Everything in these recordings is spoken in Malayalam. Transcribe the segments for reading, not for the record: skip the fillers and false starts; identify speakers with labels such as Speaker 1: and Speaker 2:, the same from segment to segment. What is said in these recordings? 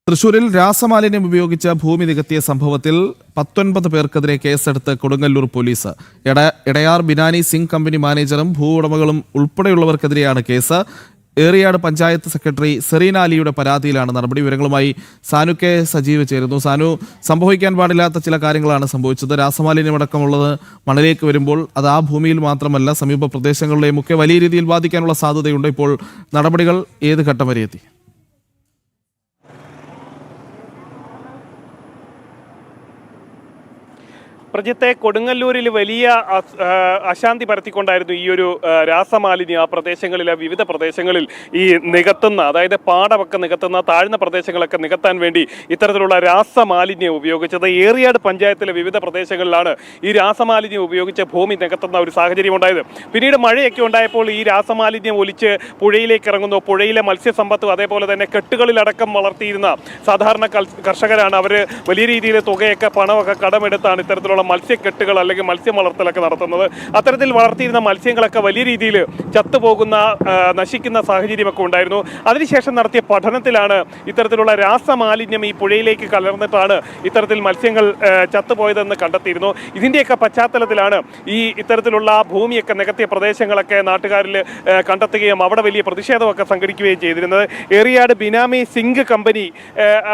Speaker 1: തൃശൂരിൽ രാസമാലിന്യം ഉപയോഗിച്ച് ഭൂമി നികത്തിയ സംഭവത്തിൽ 19 പേർക്കെതിരെ കേസെടുത്ത് Kodungallur police. Edayar Binani Zinc company മാനേജറും ഭൂവുടമകളും ഉൾപ്പെടെയുള്ളവർക്കെതിരെയാണ് കേസ്. ഏറിയാട് പഞ്ചായത്ത് സെക്രട്ടറി സെറീന അലിയുടെ പരാതിയിലാണ് നടപടി. വിവരങ്ങളുമായി സാനു കെ സജീവ് ചേരുന്നു. സാനു, സംഭവിക്കാൻ പാടില്ലാത്ത ചില കാര്യങ്ങളാണ് സംഭവിച്ചത്. രാസമാലിന്യമടക്കമുള്ളത് മണലേക്ക് വരുമ്പോൾ അത് ആ ഭൂമിയിൽ മാത്രമല്ല സമീപ പ്രദേശങ്ങളിലെയും ഒക്കെ വലിയ രീതിയിൽ ബാധിക്കാനുള്ള സാധ്യതയുണ്ട്. ഇപ്പോൾ നടപടികൾ ഏത് ഘട്ടം വരെ എത്തി?
Speaker 2: പ്രജിത്തെ, കൊടുങ്ങല്ലൂരിൽ വലിയ അശാന്തി പരത്തിക്കൊണ്ടായിരുന്നു ഈ ഒരു രാസമാലിന്യം ആ പ്രദേശങ്ങളിലെ വിവിധ പ്രദേശങ്ങളിൽ ഈ നികത്തുന്ന, അതായത് പാടമൊക്കെ നികത്തുന്ന താഴ്ന്ന പ്രദേശങ്ങളൊക്കെ നികത്താൻ വേണ്ടി ഇത്തരത്തിലുള്ള രാസമാലിന്യം ഉപയോഗിച്ചത്. ഏറിയാട് പഞ്ചായത്തിലെ വിവിധ പ്രദേശങ്ങളിലാണ് ഈ രാസമാലിന്യം ഉപയോഗിച്ച് ഭൂമി നികത്തുന്ന ഒരു സാഹചര്യം ഉണ്ടായത്. പിന്നീട് മഴയൊക്കെ ഉണ്ടായപ്പോൾ ഈ രാസമാലിന്യം ഒലിച്ച് പുഴയിലേക്ക് ഇറങ്ങുന്നു. പുഴയിലെ മത്സ്യസമ്പത്തും അതേപോലെ തന്നെ കെട്ടുകളിലടക്കം വളർത്തിയിരുന്ന സാധാരണ കർഷകരാണ്. അവർ വലിയ രീതിയിൽ തുകയൊക്കെ പണമൊക്കെ കടമെടുത്താണ് ഇത്തരത്തിലുള്ള മത്സ്യക്കെട്ടുകൾ അല്ലെങ്കിൽ മത്സ്യം വളർത്തലൊക്കെ നടത്തുന്നത്. അത്തരത്തിൽ വളർത്തിയിരുന്ന മത്സ്യങ്ങളൊക്കെ വലിയ രീതിയിൽ ചത്തുപോകുന്ന, നശിക്കുന്ന സാഹചര്യമൊക്കെ ഉണ്ടായിരുന്നു. അതിനുശേഷം നടത്തിയ പഠനത്തിലാണ് ഇത്തരത്തിലുള്ള രാസമാലിന്യം ഈ പുഴയിലേക്ക് കലർന്നിട്ടാണ് ഇത്തരത്തിൽ മത്സ്യങ്ങൾ ചത്തുപോയതെന്ന് കണ്ടെത്തിയിരുന്നു. ഇതിൻ്റെയൊക്കെ പശ്ചാത്തലത്തിലാണ് ഈ ഇത്തരത്തിലുള്ള ഭൂമിയൊക്കെ നികത്തിയ പ്രദേശങ്ങളൊക്കെ നാട്ടുകാരിൽ കണ്ടെത്തുകയും അവിടെ വലിയ പ്രതിഷേധമൊക്കെ സംഘടിക്കുകയും ചെയ്തിരുന്നത്. ഏറിയാട് ബിനാമി സിംഗ് കമ്പനി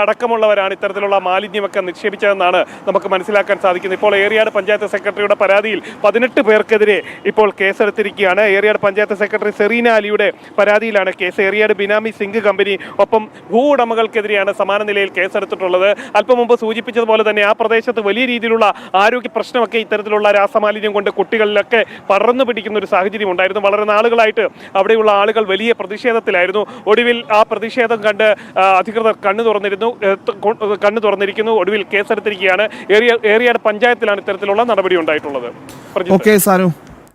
Speaker 2: അടക്കമുള്ളവരാണ് ഇത്തരത്തിലുള്ള മാലിന്യമൊക്കെ നിക്ഷേപിച്ചതെന്നാണ് നമുക്ക് മനസ്സിലാക്കാൻ സാധിക്കുന്നത്. ഇപ്പോൾ ഏറിയാട് പഞ്ചായത്ത് സെക്രട്ടറിയുടെ പരാതിയിൽ 18 പേർക്കെതിരെ ഇപ്പോൾ കേസെടുത്തിരിക്കുകയാണ്. ഏറിയാട് പഞ്ചായത്ത് സെക്രട്ടറി സെറീന അലിയുടെ പരാതിയിലാണ് കേസ്. ഏറിയാട് ബിനാമി സിംഗ് കമ്പനി ഒപ്പം ഭൂ ഉടമകൾക്കെതിരെയാണ് സമാന നിലയിൽ കേസെടുത്തിട്ടുള്ളത്. അല്പം മുമ്പ് സൂചിപ്പിച്ചതുപോലെ തന്നെ ആ പ്രദേശത്ത് വലിയ രീതിയിലുള്ള ആരോഗ്യ പ്രശ്നമൊക്കെ ഇത്തരത്തിലുള്ള രാസമാലിന്യം കൊണ്ട് കുട്ടികളിലൊക്കെ പടർന്നു പിടിക്കുന്ന ഒരു സാഹചര്യം ഉണ്ടായിരുന്നു. വളരെ നാളുകളായിട്ട് അവിടെയുള്ള ആളുകൾ വലിയ പ്രതിഷേധത്തിലായിരുന്നു. ഒടുവിൽ ആ പ്രതിഷേധം കണ്ട് അധികൃതർ കണ്ണു തുറന്നിരിക്കുന്നു. ഒടുവിൽ കേസെടുത്തിരിക്കുകയാണ്. ഏറിയാട് പഞ്ചായത്തിലാണ് ഇത്തരത്തിലുള്ള നടപടി ഉണ്ടായിട്ടുള്ളത്.
Speaker 1: ഓക്കെ സാനു.